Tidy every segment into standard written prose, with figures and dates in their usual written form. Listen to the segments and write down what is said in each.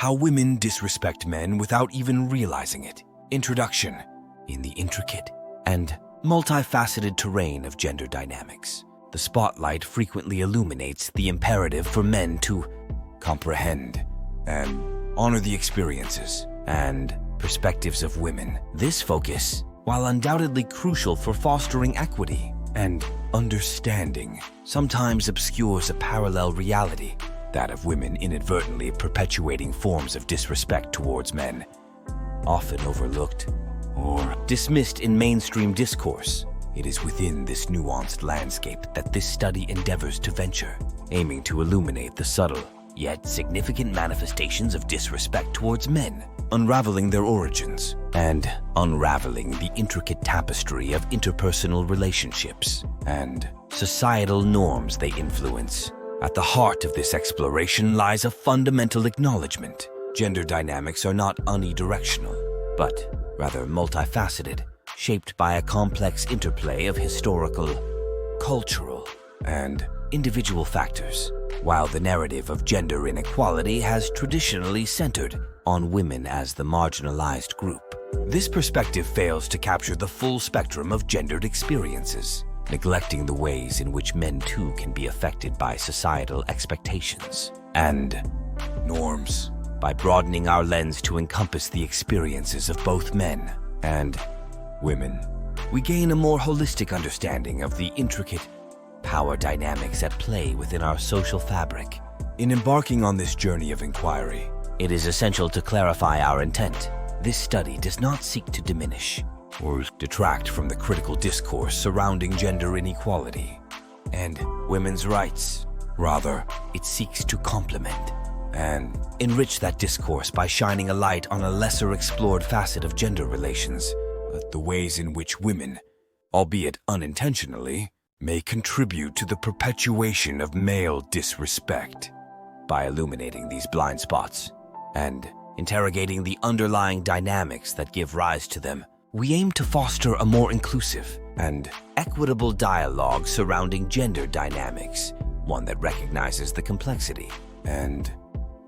How women disrespect men without even realizing it. Introduction. In the intricate and multifaceted terrain of gender dynamics, the spotlight frequently illuminates the imperative for men to comprehend and honor the experiences and perspectives of women. This focus, while undoubtedly crucial for fostering equity and understanding, sometimes obscures a parallel reality, that of women inadvertently perpetuating forms of disrespect towards men, often overlooked or dismissed in mainstream discourse. It is within this nuanced landscape that this study endeavors to venture, aiming to illuminate the subtle, yet significant manifestations of disrespect towards men, unraveling their origins, and unraveling the intricate tapestry of interpersonal relationships and societal norms they influence. At the heart of this exploration lies a fundamental acknowledgement. Gender dynamics are not unidirectional, but rather multifaceted, shaped by a complex interplay of historical, cultural, and individual factors. While the narrative of gender inequality has traditionally centered on women as the marginalized group, this perspective fails to capture the full spectrum of gendered experiences, neglecting the ways in which men too can be affected by societal expectations and norms. By broadening our lens to encompass the experiences of both men and women, we gain a more holistic understanding of the intricate power dynamics at play within our social fabric. In embarking on this journey of inquiry, it is essential to clarify our intent. This study does not seek to diminish or detract from the critical discourse surrounding gender inequality and women's rights. Rather, it seeks to complement and enrich that discourse by shining a light on a lesser explored facet of gender relations, the ways in which women, albeit unintentionally, may contribute to the perpetuation of male disrespect. By illuminating these blind spots and interrogating the underlying dynamics that give rise to them, we aim to foster a more inclusive and equitable dialogue surrounding gender dynamics, one that recognizes the complexity and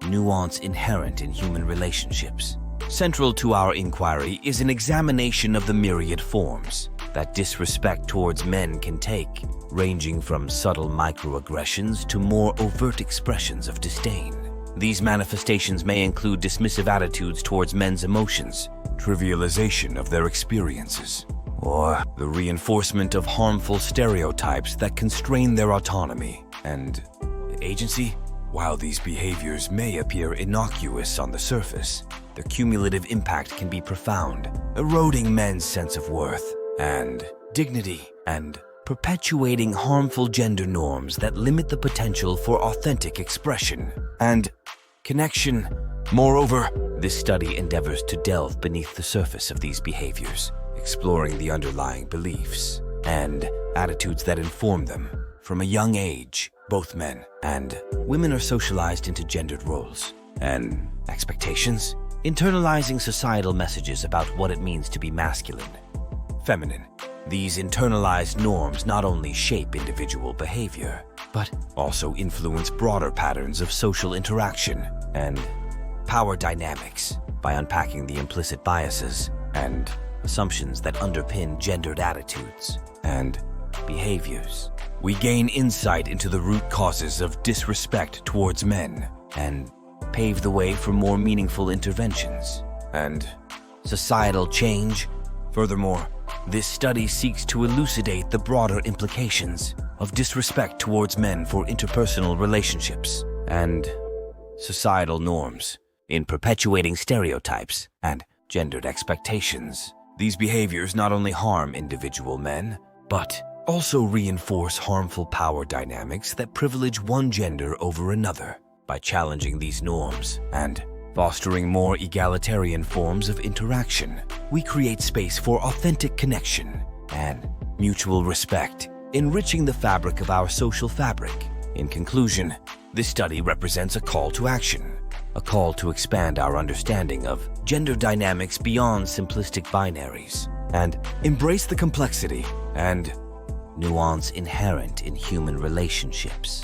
nuance inherent in human relationships. Central to our inquiry is an examination of the myriad forms that disrespect towards men can take, ranging from subtle microaggressions to more overt expressions of disdain. These manifestations may include dismissive attitudes towards men's emotions, trivialization of their experiences, or the reinforcement of harmful stereotypes that constrain their autonomy and agency. While these behaviors may appear innocuous on the surface, their cumulative impact can be profound, eroding men's sense of worth and dignity and perpetuating harmful gender norms that limit the potential for authentic expression and connection. Moreover, this study endeavors to delve beneath the surface of these behaviors, exploring the underlying beliefs and attitudes that inform them. From a young age, both men and women are socialized into gendered roles and expectations, internalizing societal messages about what it means to be masculine, feminine. These internalized norms not only shape individual behavior, but also influence broader patterns of social interaction and power dynamics. By unpacking the implicit biases and assumptions that underpin gendered attitudes and behaviors, we gain insight into the root causes of disrespect towards men and pave the way for more meaningful interventions and societal change. Furthermore, this study seeks to elucidate the broader implications of disrespect towards men for interpersonal relationships and societal norms. In perpetuating stereotypes and gendered expectations, these behaviors not only harm individual men, but also reinforce harmful power dynamics that privilege one gender over another. By challenging these norms and fostering more egalitarian forms of interaction, we create space for authentic connection and mutual respect, enriching the fabric of our social fabric. In conclusion, this study represents a call to action, a call to expand our understanding of gender dynamics beyond simplistic binaries and embrace the complexity and nuance inherent in human relationships.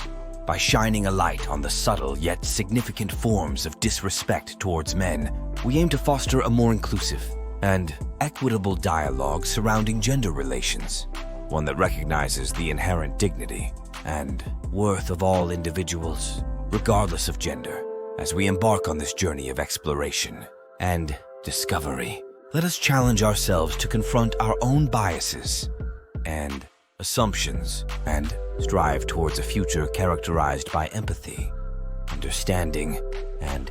By shining a light on the subtle yet significant forms of disrespect towards men, we aim to foster a more inclusive and equitable dialogue surrounding gender relations, one that recognizes the inherent dignity and worth of all individuals, regardless of gender. As we embark on this journey of exploration and discovery, let us challenge ourselves to confront our own biases and assumptions and strive towards a future characterized by empathy, understanding, and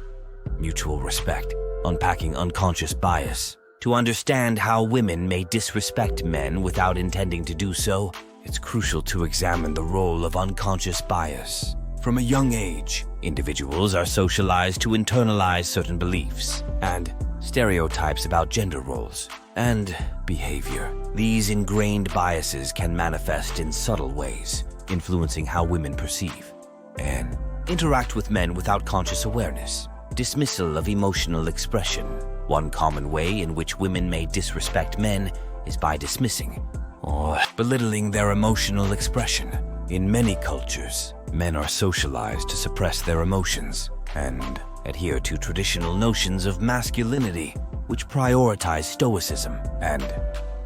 mutual respect. Unpacking unconscious bias. To understand how women may disrespect men without intending to do so, it's crucial to examine the role of unconscious bias. From a young age, individuals are socialized to internalize certain beliefs and stereotypes about gender roles and behavior. These ingrained biases can manifest in subtle ways, influencing how women perceive and interact with men without conscious awareness. Dismissal of emotional expression. One common way in which women may disrespect men is by dismissing or belittling their emotional expression. In many cultures, men are socialized to suppress their emotions and adhere to traditional notions of masculinity, which prioritize stoicism and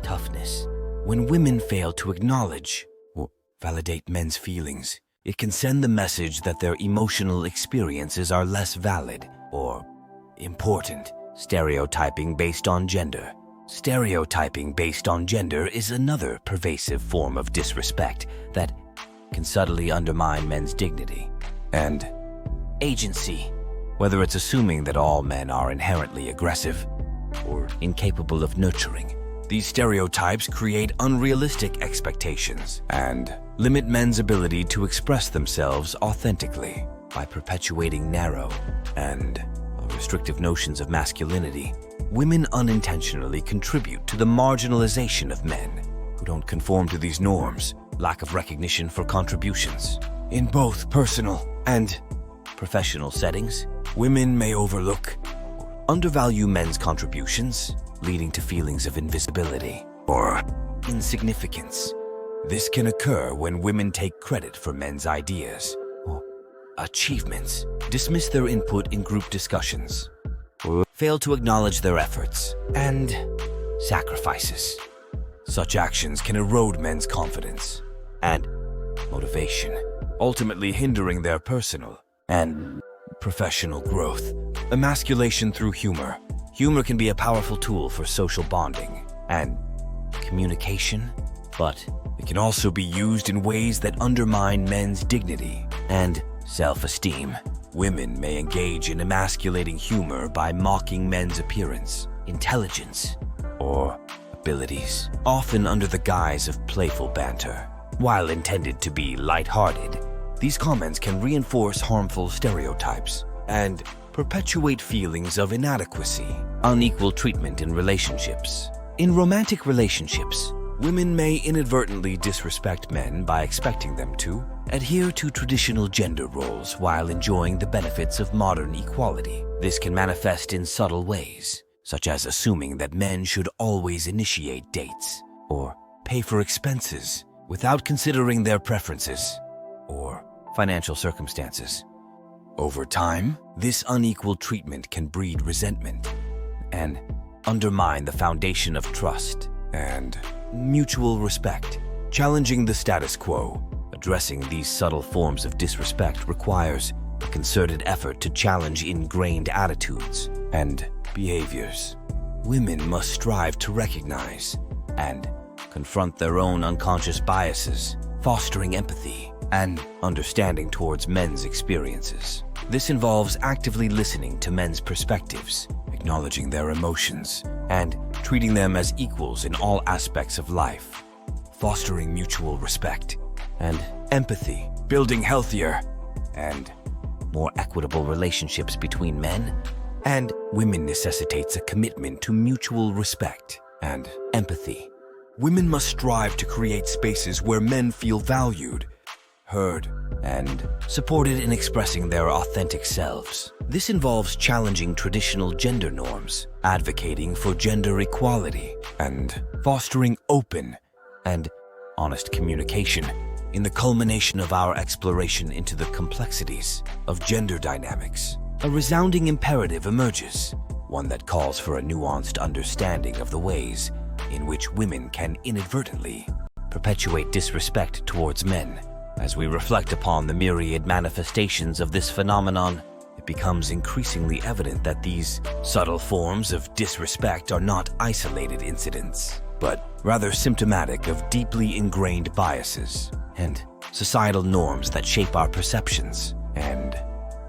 toughness. When women fail to acknowledge or validate men's feelings, it can send the message that their emotional experiences are less valid or important. Stereotyping based on gender. Stereotyping based on gender is another pervasive form of disrespect that can subtly undermine men's dignity and agency. Whether it's assuming that all men are inherently aggressive or incapable of nurturing, these stereotypes create unrealistic expectations and limit men's ability to express themselves authentically. By perpetuating narrow and restrictive notions of masculinity, women unintentionally contribute to the marginalization of men who don't conform to these norms. Lack of recognition for contributions. In both personal and professional settings, women may overlook or undervalue men's contributions, leading to feelings of invisibility or insignificance. This can occur when women take credit for men's ideas or achievements, dismiss their input in group discussions, or fail to acknowledge their efforts and sacrifices. Such actions can erode men's confidence and motivation, ultimately hindering their personal and professional growth. Emasculation through humor. Humor can be a powerful tool for social bonding and communication, but it can also be used in ways that undermine men's dignity and self-esteem. Women may engage in emasculating humor by mocking men's appearance, intelligence, or abilities, often under the guise of playful banter. While intended to be lighthearted, these comments can reinforce harmful stereotypes and perpetuate feelings of inadequacy. Unequal treatment in relationships. In romantic relationships, women may inadvertently disrespect men by expecting them to adhere to traditional gender roles while enjoying the benefits of modern equality. This can manifest in subtle ways, such as assuming that men should always initiate dates or pay for expenses without considering their preferences or financial circumstances. Over time, this unequal treatment can breed resentment and undermine the foundation of trust and mutual respect. Challenging the status quo. Addressing these subtle forms of disrespect requires a concerted effort to challenge ingrained attitudes and behaviors. Women must strive to recognize and confront their own unconscious biases, fostering empathy and understanding towards men's experiences. This involves actively listening to men's perspectives, acknowledging their emotions, and treating them as equals in all aspects of life, fostering mutual respect and empathy, building healthier and more equitable relationships between men and women necessitates a commitment to mutual respect and empathy. Women must strive to create spaces where men feel valued, heard, and supported in expressing their authentic selves. This involves challenging traditional gender norms, advocating for gender equality, and fostering open and honest communication. in the culmination of our exploration into the complexities of gender dynamics, a resounding imperative emerges, one that calls for a nuanced understanding of the ways in which women can inadvertently perpetuate disrespect towards men. As we reflect upon the myriad manifestations of this phenomenon, it becomes increasingly evident that these subtle forms of disrespect are not isolated incidents, but rather symptomatic of deeply ingrained biases and societal norms that shape our perceptions and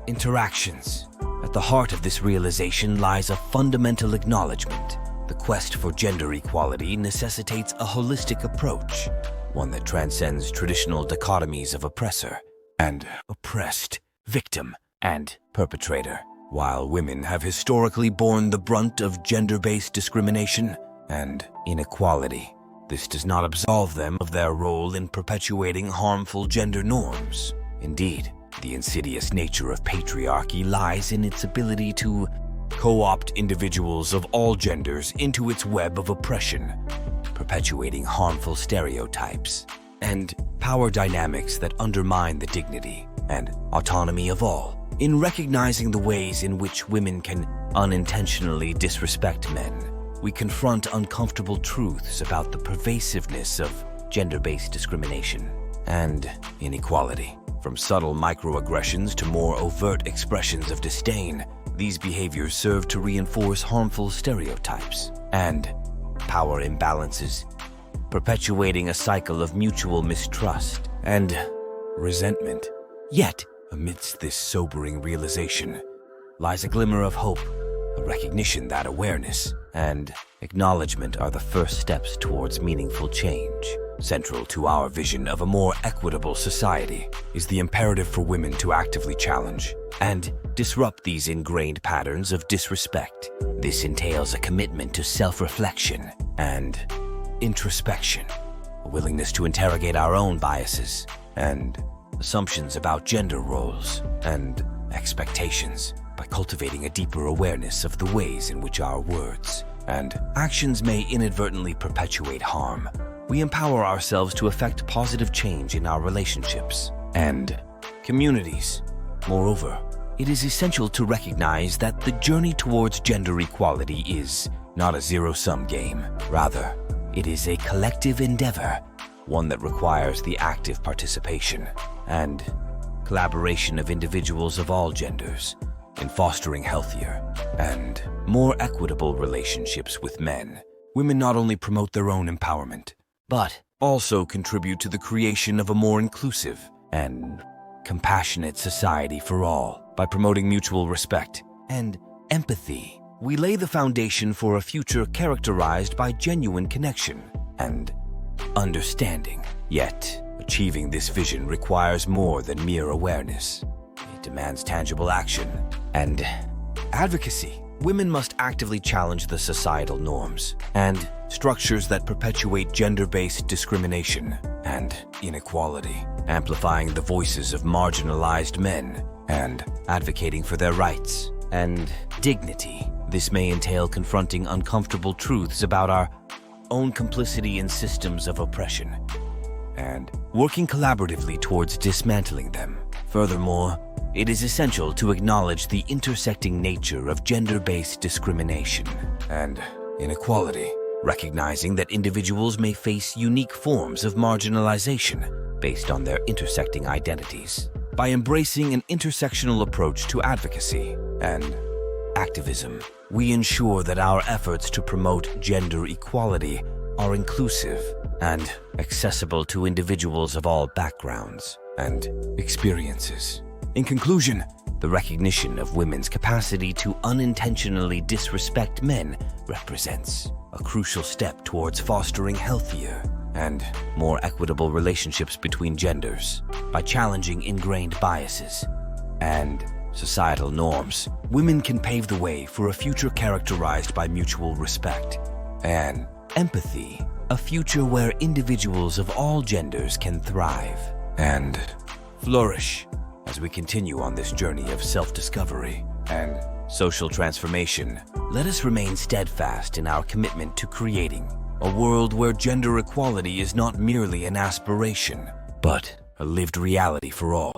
interactions. At the heart of this realization lies a fundamental acknowledgement. The quest for gender equality necessitates a holistic approach, one that transcends traditional dichotomies of oppressor and oppressed, victim and perpetrator. While women have historically borne the brunt of gender-based discrimination and inequality, this does not absolve them of their role in perpetuating harmful gender norms. Indeed, the insidious nature of patriarchy lies in its ability to co-opt individuals of all genders into its web of oppression, perpetuating harmful stereotypes and power dynamics that undermine the dignity and autonomy of all. In recognizing the ways in which women can unintentionally disrespect men, we confront uncomfortable truths about the pervasiveness of gender-based discrimination and inequality. From subtle microaggressions to more overt expressions of disdain, these behaviors serve to reinforce harmful stereotypes and power imbalances, perpetuating a cycle of mutual mistrust and resentment. Yet, amidst this sobering realization lies a glimmer of hope, a recognition that awareness and acknowledgement are the first steps towards meaningful change. Central to our vision of a more equitable society is the imperative for women to actively challenge and disrupt these ingrained patterns of disrespect. This entails a commitment to self-reflection and introspection, a willingness to interrogate our own biases and assumptions about gender roles and expectations. By cultivating a deeper awareness of the ways in which our words and actions may inadvertently perpetuate harm, we empower ourselves to effect positive change in our relationships and communities. Moreover, it is essential to recognize that the journey towards gender equality is not a zero-sum game. Rather, it is a collective endeavor, one that requires the active participation and collaboration of individuals of all genders in fostering healthier and more equitable relationships with men. Women not only promote their own empowerment, but also contribute to the creation of a more inclusive and compassionate society for all. By promoting mutual respect and empathy, we lay the foundation for a future characterized by genuine connection and understanding. Yet, achieving this vision requires more than mere awareness. It demands tangible action and advocacy. Women must actively challenge the societal norms and structures that perpetuate gender-based discrimination and inequality, amplifying the voices of marginalized men and advocating for their rights and dignity. This may entail confronting uncomfortable truths about our own complicity in systems of oppression and working collaboratively towards dismantling them. Furthermore, it is essential to acknowledge the intersecting nature of gender-based discrimination and inequality, recognizing that individuals may face unique forms of marginalization based on their intersecting identities. By embracing an intersectional approach to advocacy and activism, we ensure that our efforts to promote gender equality are inclusive and accessible to individuals of all backgrounds and experiences. In conclusion, the recognition of women's capacity to unintentionally disrespect men represents a crucial step towards fostering healthier and more equitable relationships between genders. By challenging ingrained biases and societal norms, women can pave the way for a future characterized by mutual respect and empathy, a future where individuals of all genders can thrive and flourish. As we continue on this journey of self-discovery and social transformation, let us remain steadfast in our commitment to creating a world where gender equality is not merely an aspiration, but a lived reality for all.